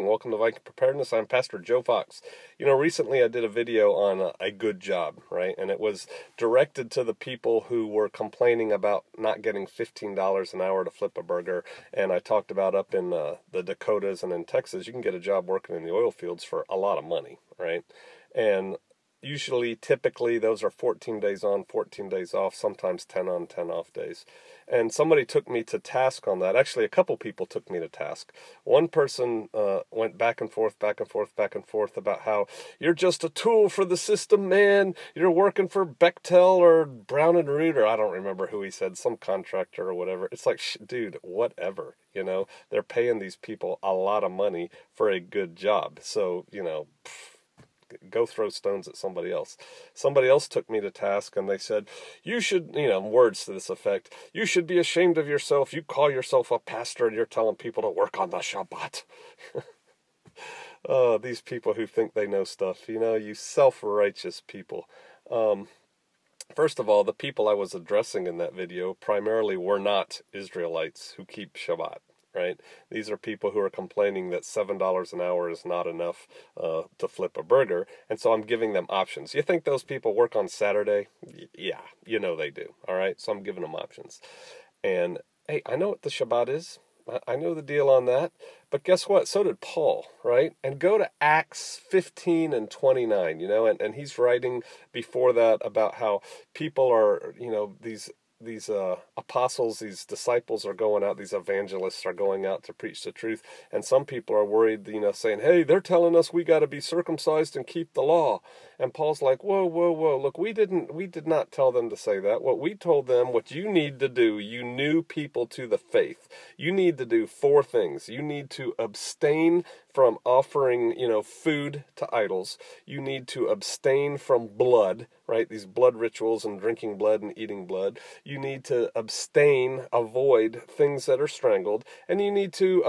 Welcome to Viking Preparedness. I'm Pastor Joe Fox. You know, recently I did a video on a good job, right? And it was directed to the people who were complaining about not getting $15 an hour to flip a burger. And I talked about up in the Dakotas and in Texas, you can get a job working in the oil fields for a lot of money, right? And typically, those are 14 days on, 14 days off, sometimes 10 on, 10 off days. And somebody took me to task on that. Actually, a couple people took me to task. One person went back and forth about how you're just a tool for the system, man. You're working for Bechtel or Brown and Root, or I don't remember who he said, some contractor or whatever. It's like, dude, whatever. You know, they're paying these people a lot of money for a good job. So, you know, go throw stones at somebody else. Somebody else took me to task and they said, you should, words to this effect, you should be ashamed of yourself. You call yourself a pastor and you're telling people to work on the Shabbat. Oh, these people who think they know stuff, you self-righteous people. First of all, the people I was addressing in that video primarily were not Israelites who keep Shabbat. Right? These are people who are complaining that $7 an hour is not enough to flip a burger, and so I'm giving them options. You think those people work on Saturday? Yeah, they do. All right, so I'm giving them options. And hey, I know what the Shabbat is. I know the deal on that. But guess what? So did Paul, right? And go to Acts 15 and 29, and he's writing before that about how people are, these apostles, these disciples are going out, these evangelists are going out to preach the truth, and some people are worried, saying, hey, they're telling us we got to be circumcised and keep the law. And Paul's like, whoa, look, we did not tell them to say that. What we told them, what you need to do, you new people to the faith, you need to do 4 things. You need to abstain from offering, food to idols. You need to abstain from blood, right? These blood rituals and drinking blood and eating blood. You need to avoid things that are strangled. And you need to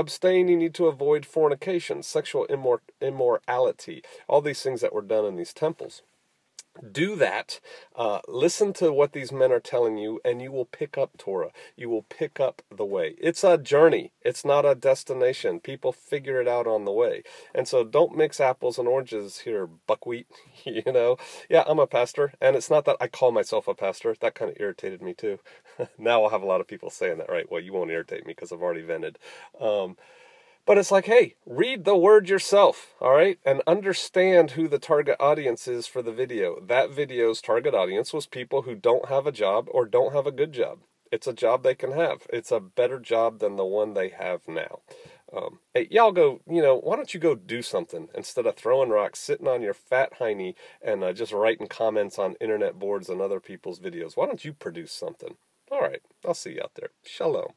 avoid fornication, sexual immorality, all these things that were done in these temples. Do that. Listen to what these men are telling you, and you will pick up Torah. You will pick up the way. It's a journey. It's not a destination. People figure it out on the way. And so don't mix apples and oranges here, buckwheat, Yeah, I'm a pastor, and it's not that I call myself a pastor. That kind of irritated me too. Now I'll have a lot of people saying that, right? Well, you won't irritate me because I've already vented. But it's like, hey, read the word yourself, all right? And understand who the target audience is for the video. That video's target audience was people who don't have a job or don't have a good job. It's a job they can have. It's a better job than the one they have now. Hey, y'all go, why don't you go do something instead of throwing rocks, sitting on your fat hiney, and just writing comments on internet boards and other people's videos? Why don't you produce something? All right, I'll see you out there. Shalom.